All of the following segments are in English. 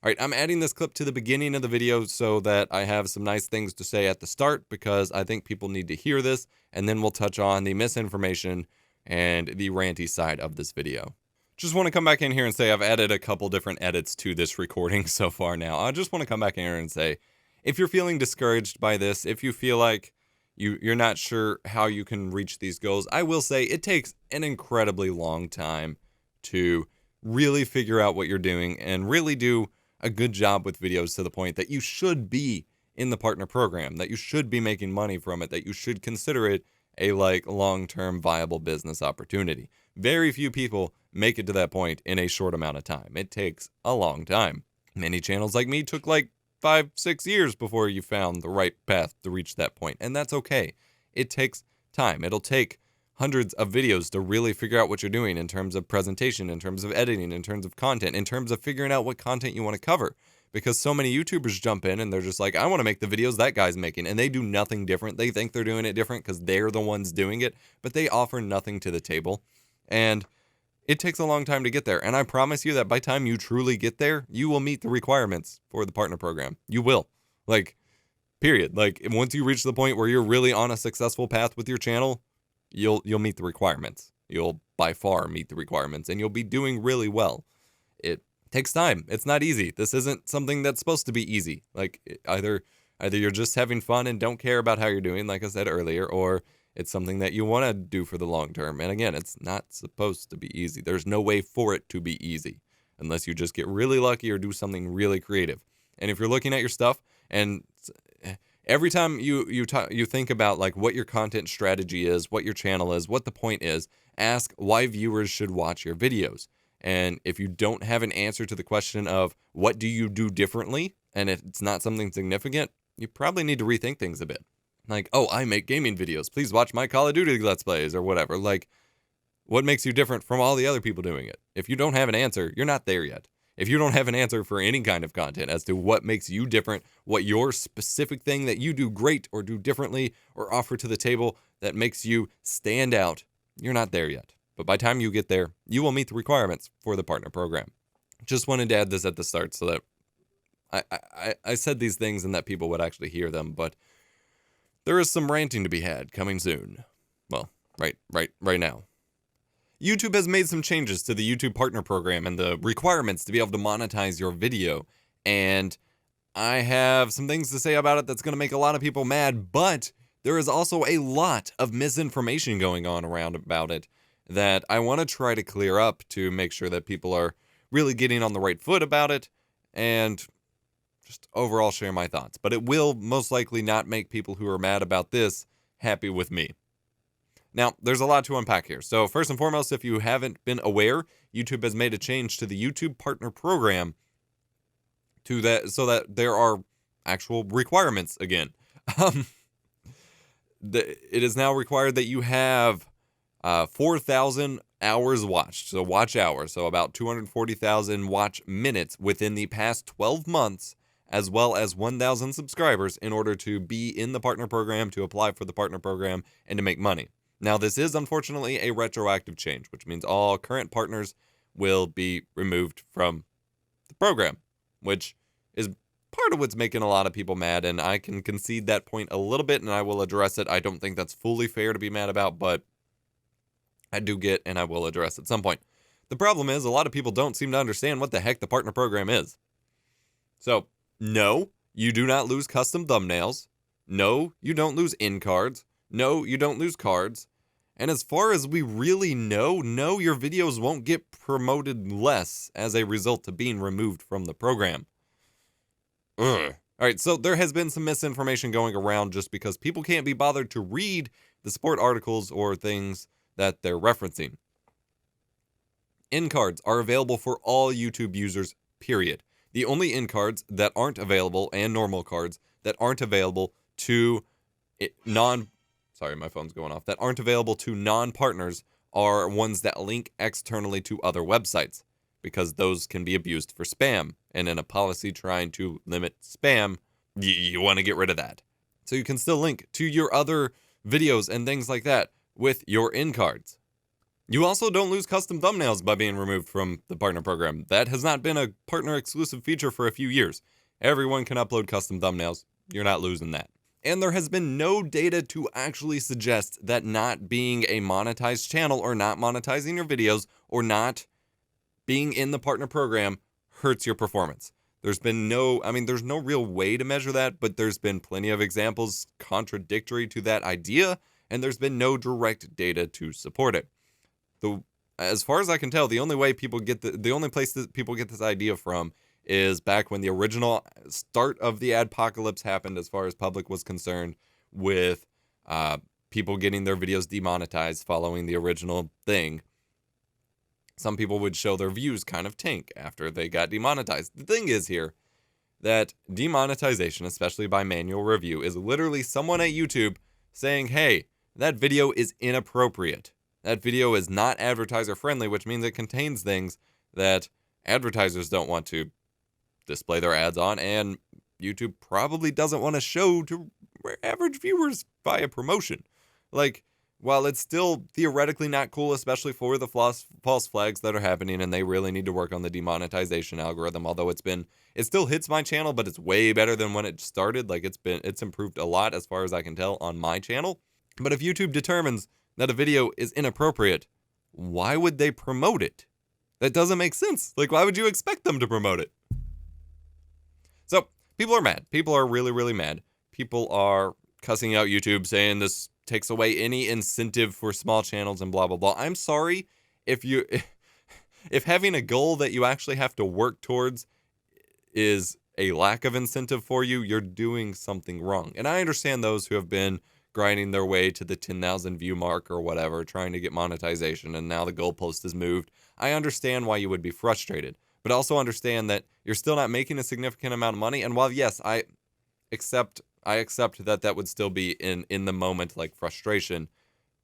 All right, I'm adding this clip to the beginning of the video so that I have some nice things to say at the start because I think people need to hear this, and then we'll touch on the misinformation and the ranty side of this video. Just want to come back in here and say I've added a couple different edits to this recording so far now. I just want to come back in here and say, if you're feeling discouraged by this, if you feel like you're not sure how you can reach these goals, I will say it takes an incredibly long time to really figure out what you're doing and really do a good job with videos to the point that you should be in the partner program, that you should be making money from it, that you should consider it a long-term viable business opportunity. Very few people make it to that point in a short amount of time. It takes a long time. Many channels like me took 5-6 years before you found the right path to reach that point, and that's okay. It takes time. It'll take hundreds of videos to really figure out what you're doing in terms of presentation, in terms of editing, in terms of content, in terms of figuring out what content you want to cover. Because so many YouTubers jump in and they're just like, I want to make the videos that guy's making, and they do nothing different. They think they're doing it different because they're the ones doing it, but they offer nothing to the table. And it takes a long time to get there. And I promise you that by the time you truly get there, you will meet the requirements for the partner program. You will. Period. Once you reach the point where you're really on a successful path with your channel, you'll meet the requirements. You'll by far meet the requirements, and you'll be doing really well. It takes time. It's not easy. This isn't something that's supposed to be easy. Either you're just having fun and don't care about how you're doing, like I said earlier, or it's something that you want to do for the long term. And again, it's not supposed to be easy. There's no way for it to be easy unless you just get really lucky or do something really creative. And if you're looking at your stuff and every time you think about what your content strategy is, what your channel is, what the point is, ask why viewers should watch your videos. And if you don't have an answer to the question of what do you do differently, and it's not something significant, you probably need to rethink things a bit. Oh, I make gaming videos. Please watch my Call of Duty Let's Plays or whatever. What makes you different from all the other people doing it? If you don't have an answer, you're not there yet. If you don't have an answer for any kind of content as to what makes you different, what your specific thing that you do great or do differently or offer to the table that makes you stand out, you're not there yet. But by the time you get there, you will meet the requirements for the partner program. Just wanted to add this at the start so that I said these things and that people would actually hear them, but there is some ranting to be had coming soon. Well, right now. YouTube has made some changes to the YouTube Partner Program and the requirements to be able to monetize your video. And I have some things to say about it that's going to make a lot of people mad, but there is also a lot of misinformation going on around about it that I want to try to clear up to make sure that people are really getting on the right foot about it and just overall share my thoughts. But it will most likely not make people who are mad about this happy with me. Now, there's a lot to unpack here. So first and foremost, if you haven't been aware, YouTube has made a change to the YouTube Partner Program so that there are actual requirements again. It is now required that you have 4,000 hours watched, so watch hours, so about 240,000 watch minutes within the past 12 months, as well as 1,000 subscribers in order to be in the partner program, to apply for the partner program, and to make money. Now, this is unfortunately a retroactive change, which means all current partners will be removed from the program, which is part of what's making a lot of people mad, and I can concede that point a little bit, and I will address it. I don't think that's fully fair to be mad about, but I do get, and I will address at some point. The problem is a lot of people don't seem to understand what the heck the partner program is. So, no, you do not lose custom thumbnails. No, you don't lose in cards. No, you don't lose cards. And as far as we really know, no, your videos won't get promoted less as a result of being removed from the program. Ugh. All right, so there has been some misinformation going around just because people can't be bothered to read the support articles or things that they're referencing. In cards are available for all YouTube users, period. The only in cards that aren't available, and normal cards that aren't available to sorry, my phone's going off, that aren't available to non-partners are ones that link externally to other websites, because those can be abused for spam. And in a policy trying to limit spam, you want to get rid of that. So you can still link to your other videos and things like that with your in cards. You also don't lose custom thumbnails by being removed from the partner program. That has not been a partner exclusive feature for a few years. Everyone can upload custom thumbnails. You're not losing that. And there has been no data to actually suggest that not being a monetized channel or not monetizing your videos or not being in the partner program hurts your performance. There's been there's no real way to measure that, but there's been plenty of examples contradictory to that idea, and there's been no direct data to support it. As far as I can tell, the only place that people get this idea from is back when the original start of the adpocalypse happened, as far as public was concerned, with people getting their videos demonetized following the original thing. Some people would show their views kind of tank after they got demonetized. The thing is here that demonetization, especially by manual review, is literally someone at YouTube saying, hey, that video is inappropriate. That video is not advertiser friendly, which means it contains things that advertisers don't want to display their ads on, and YouTube probably doesn't want to show to average viewers via promotion. Like, while it's still theoretically not cool, especially for the false flags that are happening, and they really need to work on the demonetization algorithm, although it still hits my channel, but it's way better than when it started. Like, it's improved a lot as far as I can tell on my channel. But if YouTube determines that a video is inappropriate, why would they promote it? That doesn't make sense. Like, why would you expect them to promote it? So, people are mad. People are really, really mad. People are cussing out YouTube, saying this takes away any incentive for small channels and blah, blah, blah. I'm sorry if having a goal that you actually have to work towards is a lack of incentive for you, you're doing something wrong. And I understand those who have been grinding their way to the 10,000 view mark or whatever, trying to get monetization, and now the goalpost is moved. I understand why you would be frustrated, but also understand that you're still not making a significant amount of money. And while, yes, I accept that would still be in the moment, like, frustration,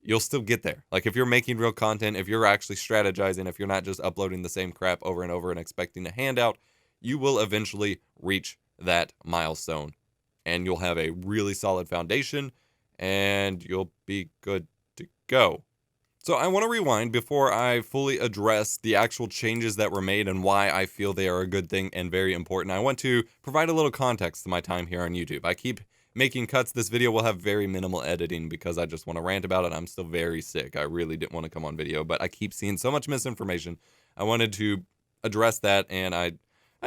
you'll still get there. Like, if you're making real content, if you're actually strategizing, if you're not just uploading the same crap over and over and expecting a handout, you will eventually reach that milestone, and you'll have a really solid foundation, and you'll be good to go. So I want to rewind before I fully address the actual changes that were made and why I feel they are a good thing and very important. I want to provide a little context to my time here on YouTube. I keep making cuts. This video will have very minimal editing because I just want to rant about it. I'm still very sick. I really didn't want to come on video, but I keep seeing so much misinformation. I wanted to address that, and I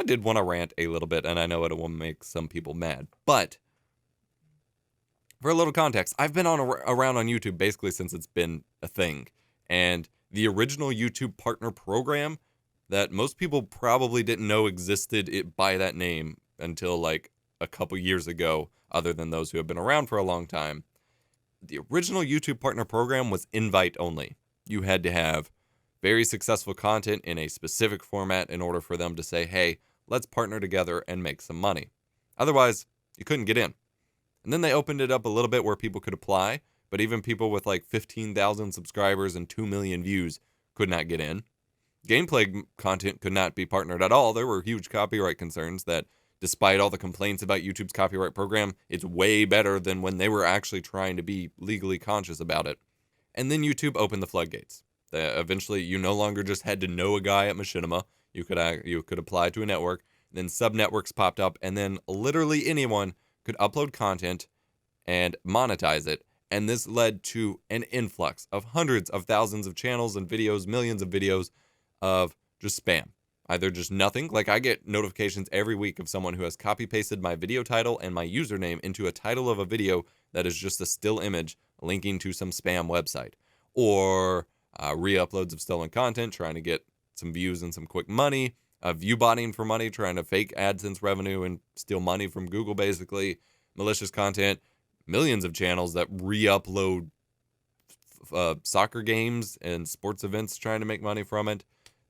did want to rant a little bit, and I know it will make some people mad. But for a little context, I've been around on YouTube basically since it's been a thing. And the original YouTube partner program that most people probably didn't know existed by that name until like a couple years ago, other than those who have been around for a long time. The original YouTube partner program was invite only. You had to have very successful content in a specific format in order for them to say, hey, let's partner together and make some money. Otherwise, you couldn't get in. And then they opened it up a little bit where people could apply, but even people with like 15,000 subscribers and 2 million views could not get in. Gameplay content could not be partnered at all. There were huge copyright concerns that, despite all the complaints about YouTube's copyright program, it's way better than when they were actually trying to be legally conscious about it. And then YouTube opened the floodgates. Eventually, you no longer just had to know a guy at Machinima. You could apply to a network. Then sub-networks popped up, and then literally anyone could upload content and monetize it. And this led to an influx of hundreds of thousands of channels and videos, millions of videos of just spam. Either just nothing, like I get notifications every week of someone who has copy-pasted my video title and my username into a title of a video that is just a still image linking to some spam website. Or re-uploads of stolen content, trying to get some views and some quick money. View botting for money, trying to fake AdSense revenue and steal money from Google, basically. Malicious content. Millions of channels that re-upload soccer games and sports events trying to make money from it.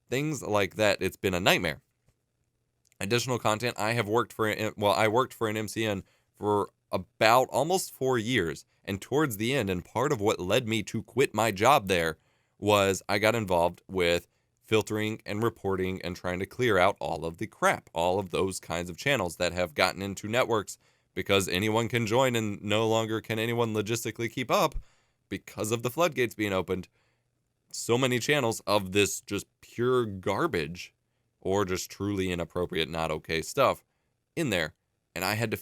Things like that. It's been a nightmare. Additional content. I worked for an MCN for about almost 4 years. And towards the end, and part of what led me to quit my job there, was I got involved with filtering and reporting and trying to clear out all of the crap, all of those kinds of channels that have gotten into networks because anyone can join and no longer can anyone logistically keep up because of the floodgates being opened. so many channels of this just pure garbage or just truly inappropriate, not okay stuff in there. And I had to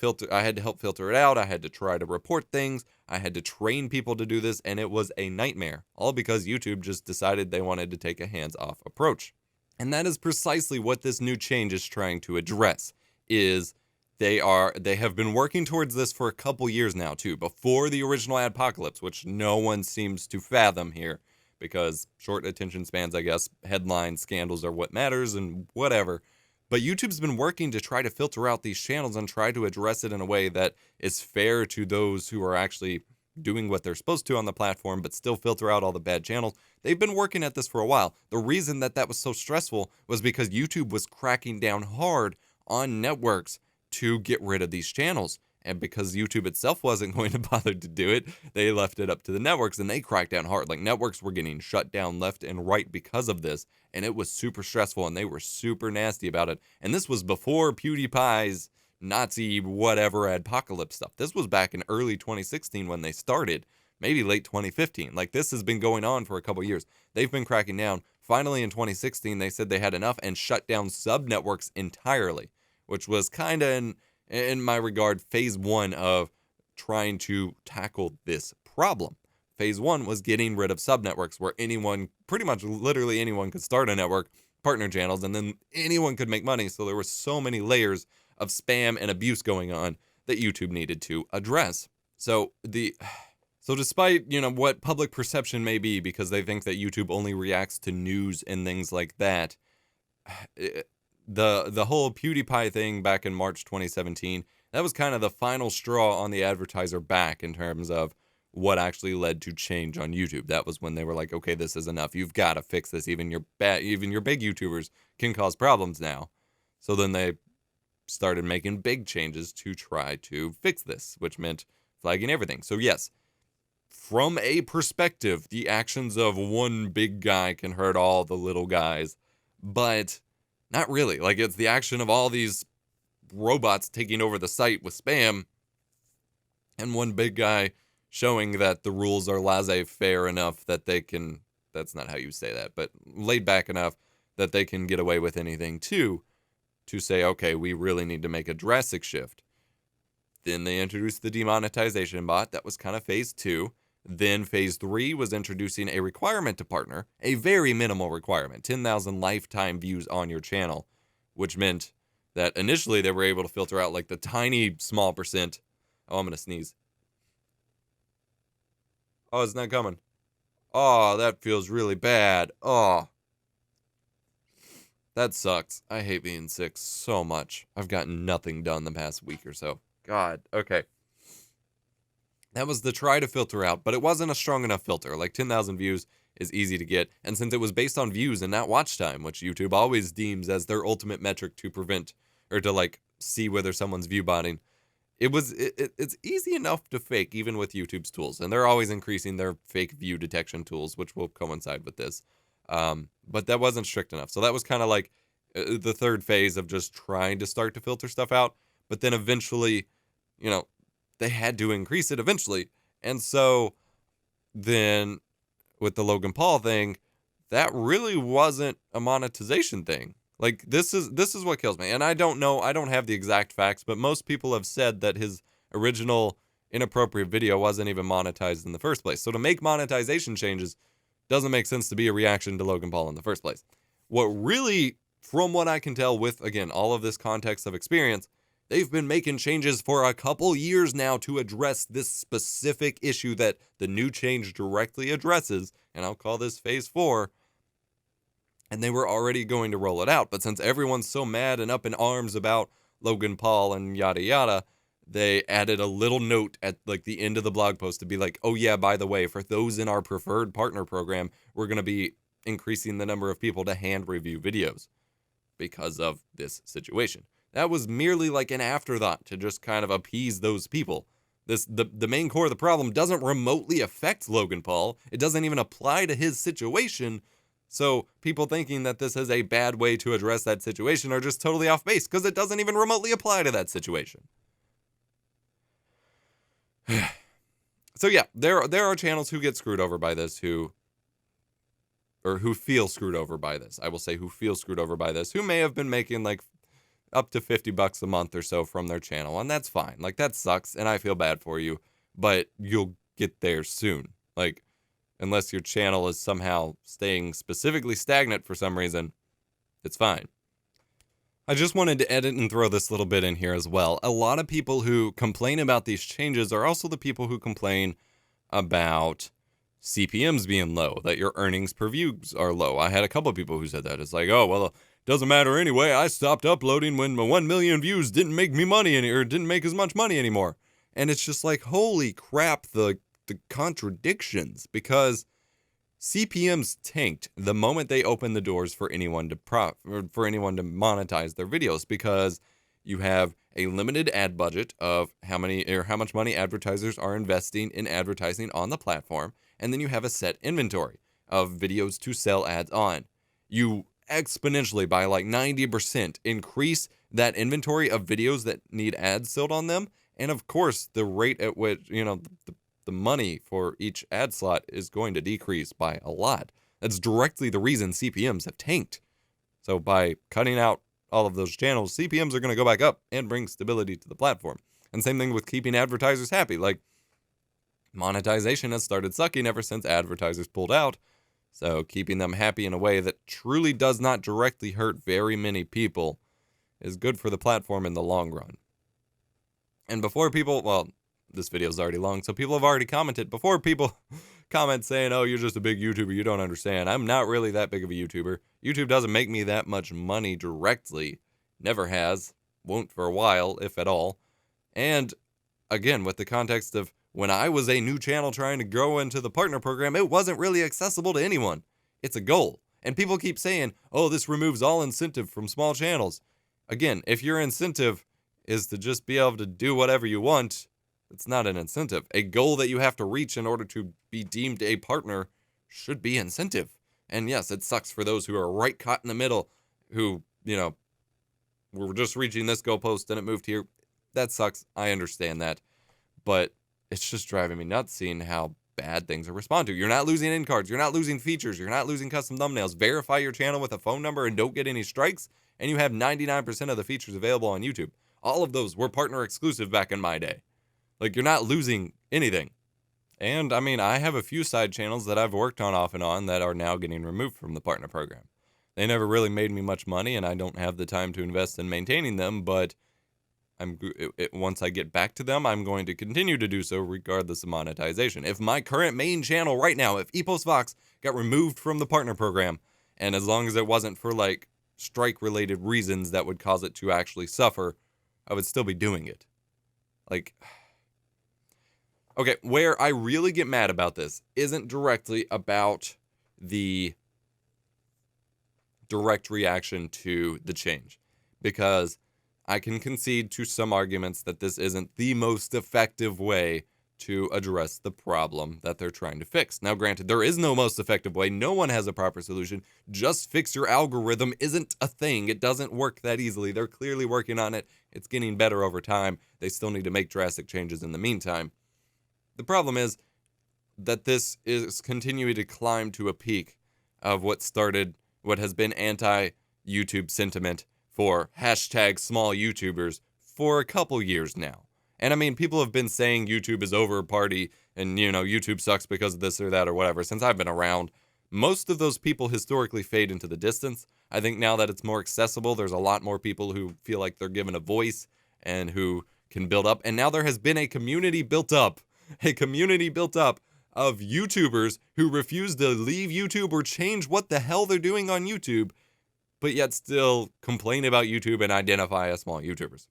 help filter it out. I had to try to report things. I had to train people to do this, and it was a nightmare. All because YouTube just decided they wanted to take a hands-off approach. And that is precisely what this new change is trying to address, is they have been working towards this for a couple years now too, before the original Adpocalypse, which no one seems to fathom here, because short attention spans, I guess, headlines, scandals are what matters and whatever. But YouTube's been working to try to filter out these channels and try to address it in a way that is fair to those who are actually doing what they're supposed to on the platform, but still filter out all the bad channels. They've been working at this for a while. The reason that was so stressful was because YouTube was cracking down hard on networks to get rid of these channels. And because YouTube itself wasn't going to bother to do it, they left it up to the networks, and they cracked down hard. Like, networks were getting shut down left and right because of this, and it was super stressful, and they were super nasty about it. And this was before PewDiePie's Nazi whatever Adpocalypse stuff. This was back in early 2016 when they started, maybe late 2015. Like, this has been going on for a couple years. They've been cracking down. Finally, in 2016, they said they had enough and shut down sub-networks entirely, which was kind of, in my regard, phase one of trying to tackle this problem. Phase one was getting rid of sub-networks where anyone, pretty much literally anyone, could start a network, partner channels, and then anyone could make money. So there were so many layers of spam and abuse going on that YouTube needed to address. So despite, what public perception may be, because they think that YouTube only reacts to news and things like that, the whole PewDiePie thing back in March 2017, that was kind of the final straw on the advertiser back in terms of what actually led to change on YouTube. That was when they were like, okay, this is enough. You've got to fix this. Even your big YouTubers can cause problems now. So then they started making big changes to try to fix this, which meant flagging everything. So yes, from a perspective, the actions of one big guy can hurt all the little guys, but not really. Like, it's the action of all these robots taking over the site with spam, and one big guy showing that the rules are laissez-faire enough that they can, that's not how you say that, but laid back enough that they can get away with anything too, to say, okay, we really need to make a drastic shift. Then they introduced the demonetization bot. That was kind of phase two. Then phase three was introducing a requirement to partner, a very minimal requirement, 10,000 lifetime views on your channel, which meant that initially they were able to filter out like the tiny small percent. Oh, I'm going to sneeze. Oh, it's not coming. Oh, that feels really bad. Oh, that sucks. I hate being sick so much. I've gotten nothing done the past week or so. God. Okay. That was the try to filter out, but it wasn't a strong enough filter. Like, 10,000 views is easy to get, and since it was based on views and not watch time, which YouTube always deems as their ultimate metric to prevent, or to, like, see whether someone's view botting, it's easy enough to fake, even with YouTube's tools, and they're always increasing their fake view detection tools, which will coincide with this. But that wasn't strict enough. So that was kind of like the third phase of just trying to start to filter stuff out, but then eventually, they had to increase it eventually. And so then with the Logan Paul thing, that really wasn't a monetization thing. Like, this is what kills me. And I don't know, I don't have the exact facts, but most people have said that his original inappropriate video wasn't even monetized in the first place. So to make monetization changes doesn't make sense to be a reaction to Logan Paul in the first place. What really, from what I can tell with, again, all of this context of experience, they've been making changes for a couple years now to address this specific issue that the new change directly addresses, and I'll call this phase 4, and they were already going to roll it out. But since everyone's so mad and up in arms about Logan Paul and yada yada, they added a little note at like the end of the blog post to be like, oh yeah, by the way, for those in our preferred partner program, we're going to be increasing the number of people to hand review videos because of this situation. That was merely like an afterthought to just kind of appease those people. The main core of the problem doesn't remotely affect Logan Paul. It doesn't even apply to his situation. So people thinking that this is a bad way to address that situation are just totally off base, because it doesn't even remotely apply to that situation. So yeah, there are channels who get screwed over by this, who or who feel screwed over by this. I will say who feel screwed over by this, who may have been making like up to $50 a month or so from their channel, and that's fine. Like, that sucks, and I feel bad for you, but you'll get there soon. Like, unless your channel is somehow staying specifically stagnant for some reason, it's fine. I just wanted to edit and throw this little bit in here as well. A lot of people who complain about these changes are also the people who complain about CPMs being low, that your earnings per views are low. I had a couple of people who said that. It's like, oh, well, doesn't matter anyway. I stopped uploading when my 1 million views didn't make me money or didn't make as much money anymore. And it's just like, holy crap, the contradictions, because CPMs tanked the moment they opened the doors for anyone to monetize their videos, because you have a limited ad budget of how much money advertisers are investing in advertising on the platform, and then you have a set inventory of videos to sell ads on. You exponentially, by like 90%, increase that inventory of videos that need ads sold on them, and of course the rate at which the money for each ad slot is going to decrease by a lot. That's directly the reason CPMs have tanked. So by cutting out all of those channels, CPMs are going to go back up and bring stability to the platform. And same thing with keeping advertisers happy. Like, monetization has started sucking ever since advertisers pulled out. So keeping them happy in a way that truly does not directly hurt very many people is good for the platform in the long run. And before people, well, this video is already long, so people have already commented. Before people comment saying, oh, you're just a big YouTuber, you don't understand. I'm not really that big of a YouTuber. YouTube doesn't make me that much money directly. Never has. Won't for a while, if at all. And again, with the context of when I was a new channel trying to grow into the partner program, it wasn't really accessible to anyone. It's a goal. And people keep saying, oh, this removes all incentive from small channels. Again, if your incentive is to just be able to do whatever you want, it's not an incentive. A goal that you have to reach in order to be deemed a partner should be incentive. And yes, it sucks for those who are right caught in the middle, who, were just reaching this goalpost and it moved here. That sucks. I understand that. But it's just driving me nuts seeing how bad things are responded to. You're not losing end cards. You're not losing features. You're not losing custom thumbnails. Verify your channel with a phone number and don't get any strikes. And you have 99% of the features available on YouTube. All of those were partner exclusive back in my day. Like, you're not losing anything. And, I mean, I have a few side channels that I've worked on off and on that are now getting removed from the partner program. They never really made me much money, and I don't have the time to invest in maintaining them, but once I get back to them, I'm going to continue to do so regardless of monetization. If my current main channel right now, if Epos Vox got removed from the partner program, and as long as it wasn't for, like, strike-related reasons that would cause it to actually suffer, I would still be doing it. Like, okay, where I really get mad about this isn't directly about the direct reaction to the change, because I can concede to some arguments that this isn't the most effective way to address the problem that they're trying to fix. Now, granted, there is no most effective way. No one has a proper solution. Just fix your algorithm isn't a thing. It doesn't work that easily. They're clearly working on it. It's getting better over time. They still need to make drastic changes in the meantime. The problem is that this is continuing to climb to a peak of what has been anti-YouTube sentiment for hashtag small YouTubers for a couple years now. And I mean, people have been saying YouTube is over party and, YouTube sucks because of this or that or whatever since I've been around. Most of those people historically fade into the distance. I think now that it's more accessible, there's a lot more people who feel like they're given a voice and who can build up. And now there has been a community built up of YouTubers who refuse to leave YouTube or change what the hell they're doing on YouTube, but yet still complain about YouTube and identify as small YouTubers.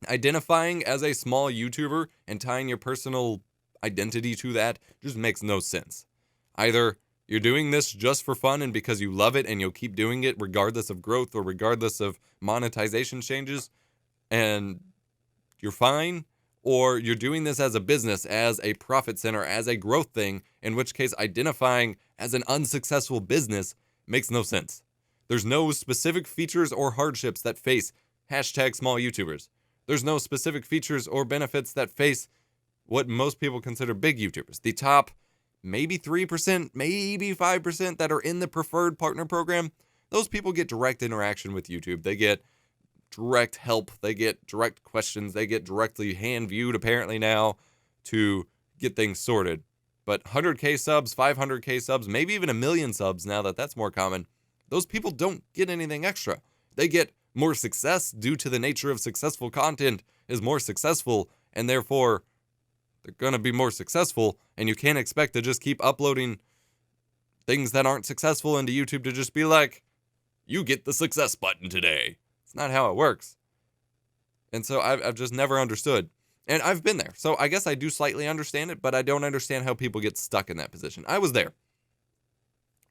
Identifying as a small YouTuber and tying your personal identity to that just makes no sense. Either you're doing this just for fun and because you love it and you'll keep doing it regardless of growth or regardless of monetization changes, and you're fine, or you're doing this as a business, as a profit center, as a growth thing, in which case identifying as an unsuccessful business makes no sense. There's no specific features or hardships that face hashtag small YouTubers. There's no specific features or benefits that face what most people consider big YouTubers. The top maybe 3%, maybe 5% that are in the preferred partner program, those people get direct interaction with YouTube. They get direct help. They get direct questions. They get directly hand viewed apparently now to get things sorted. But 100K subs, 500K subs, maybe even 1 million subs now that that's more common, those people don't get anything extra. They get more success due to the nature of successful content is more successful, and therefore they're going to be more successful, and you can't expect to just keep uploading things that aren't successful into YouTube to just be like, you get the success button today. It's not how it works. And so I've just never understood. And I've been there. So I guess I do slightly understand it, but I don't understand how people get stuck in that position. I was there.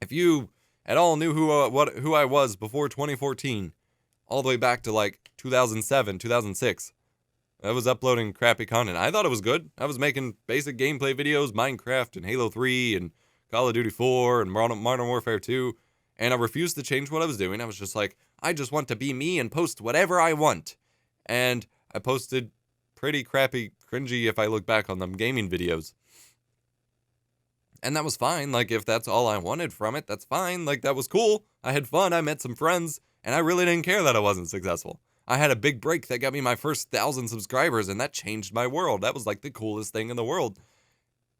If you at all knew who I was before 2014, all the way back to like 2007, 2006, I was uploading crappy content. I thought it was good. I was making basic gameplay videos, Minecraft and Halo 3 and Call of Duty 4 and Modern Warfare 2, and I refused to change what I was doing. I was just like, I just want to be me and post whatever I want. And I posted pretty crappy, cringy, if I look back on them, gaming videos. And that was fine. Like, if that's all I wanted from it, that's fine. Like, that was cool. I had fun. I met some friends, and I really didn't care that I wasn't successful. I had a big break that got me my first 1,000 subscribers, and that changed my world. That was, like, the coolest thing in the world.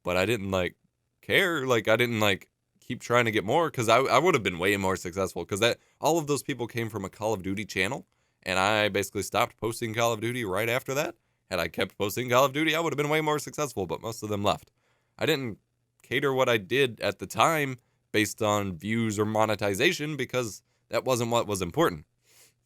But I didn't, like, care. Like, I didn't, like, keep trying to get more, because I would have been way more successful, because that all of those people came from a Call of Duty channel, and I basically stopped posting Call of Duty right after that. Had I kept posting Call of Duty, I would have been way more successful, but most of them left. I didn't cater what I did at the time based on views or monetization, because that wasn't what was important.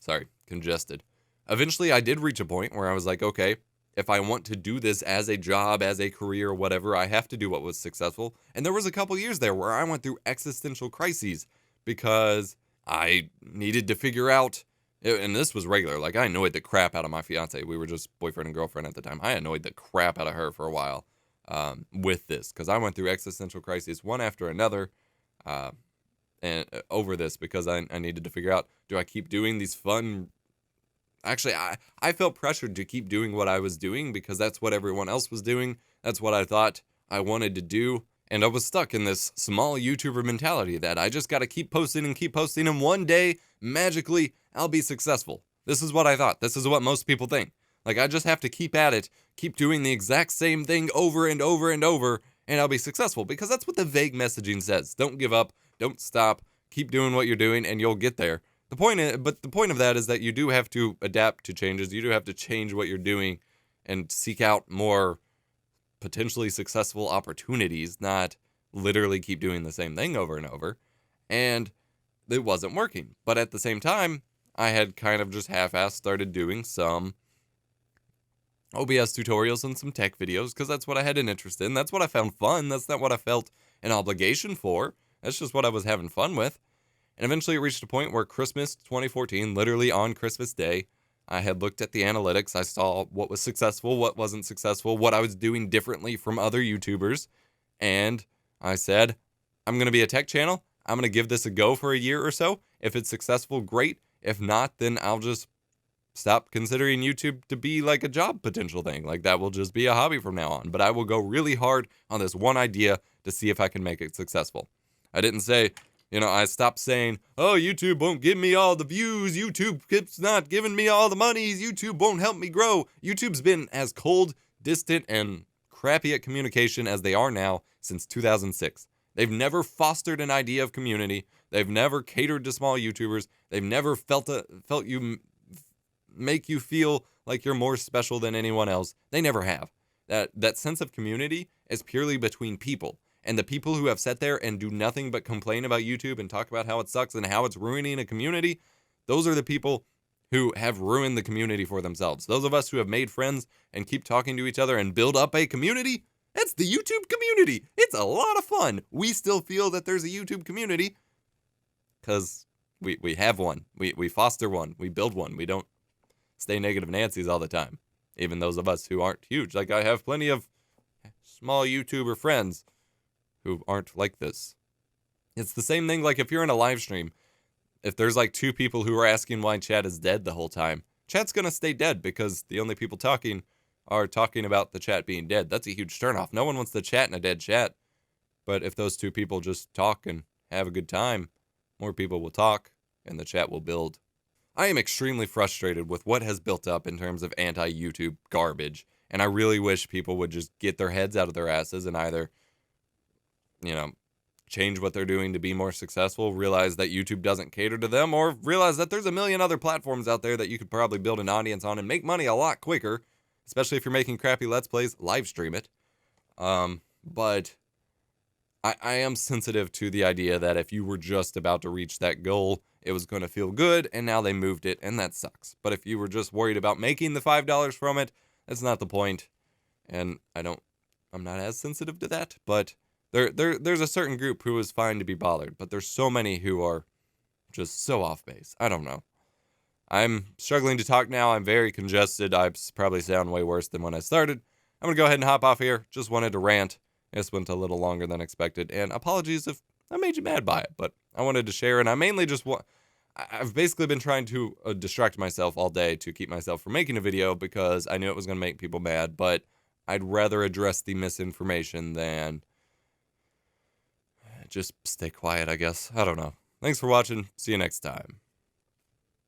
Sorry, congested. Eventually, I did reach a point where I was like, okay, if I want to do this as a job, as a career, whatever, I have to do what was successful. And there was a couple years there where I went through existential crises because I needed to figure out, and this was regular, like I annoyed the crap out of my fiance. We were just boyfriend and girlfriend at the time. I annoyed the crap out of her for a while with this, because I went through existential crises one after another and over this, because I needed to figure out, do I keep doing these fun... Actually, I felt pressured to keep doing what I was doing because that's what everyone else was doing. That's what I thought I wanted to do. And I was stuck in this small YouTuber mentality that I just got to keep posting, and one day, magically, I'll be successful. This is what I thought. This is what most people think. Like, I just have to keep at it, keep doing the exact same thing over and over and over, and I'll be successful. Because that's what the vague messaging says. Don't give up. Don't stop. Keep doing what you're doing, and you'll get there. The point of that is that you do have to adapt to changes. You do have to change what you're doing and seek out more potentially successful opportunities, not literally keep doing the same thing over and over. And it wasn't working. But at the same time, I had kind of just half-assed started doing some OBS tutorials and some tech videos because that's what I had an interest in. That's what I found fun. That's not what I felt an obligation for. That's just what I was having fun with. And eventually it reached a point where Christmas 2014, literally on Christmas Day, I had looked at the analytics. I saw what was successful, what wasn't successful, what I was doing differently from other YouTubers. And I said, I'm going to be a tech channel. I'm going to give this a go for a year or so. If it's successful, great. If not, then I'll just stop considering YouTube to be like a job potential thing. Like, that will just be a hobby from now on. But I will go really hard on this one idea to see if I can make it successful. I didn't say... I stopped saying, oh, YouTube won't give me all the views. YouTube keeps not giving me all the monies. YouTube won't help me grow. YouTube's been as cold, distant, and crappy at communication as they are now since 2006. They've never fostered an idea of community. They've never catered to small YouTubers. They've never make you feel like you're more special than anyone else. They never have. That sense of community is purely between people. And the people who have sat there and do nothing but complain about YouTube and talk about how it sucks and how it's ruining a community, those are the people who have ruined the community for themselves. Those of us who have made friends and keep talking to each other and build up a community, that's the YouTube community. It's a lot of fun. We still feel that there's a YouTube community because we have one. We foster one. We build one. We don't stay negative Nancy's all the time. Even those of us who aren't huge. Like, I have plenty of small YouTuber friends who aren't like this. It's the same thing, like if you're in a live stream, if there's like two people who are asking why chat is dead the whole time, chat's gonna stay dead because the only people talking are talking about the chat being dead. That's a huge turnoff. No one wants to chat in a dead chat. But if those two people just talk and have a good time, more people will talk and the chat will build. I am extremely frustrated with what has built up in terms of anti-YouTube garbage, and I really wish people would just get their heads out of their asses and either, change what they're doing to be more successful, realize that YouTube doesn't cater to them, or realize that there's a million other platforms out there that you could probably build an audience on and make money a lot quicker, especially if you're making crappy Let's Plays, live stream it. But I am sensitive to the idea that if you were just about to reach that goal, it was going to feel good, and now they moved it, and that sucks. But if you were just worried about making the $5 from it, that's not the point. And I'm not as sensitive to that, but there's a certain group who is fine to be bothered, but there's so many who are just so off base. I don't know. I'm struggling to talk now. I'm very congested. I probably sound way worse than when I started. I'm going to go ahead and hop off here. Just wanted to rant. This went a little longer than expected, and apologies if I made you mad by it, but I wanted to share, and I mainly just I've basically been trying to distract myself all day to keep myself from making a video because I knew it was going to make people mad, but I'd rather address the misinformation than just stay quiet, I guess. I don't know. Thanks for watching. See you next time.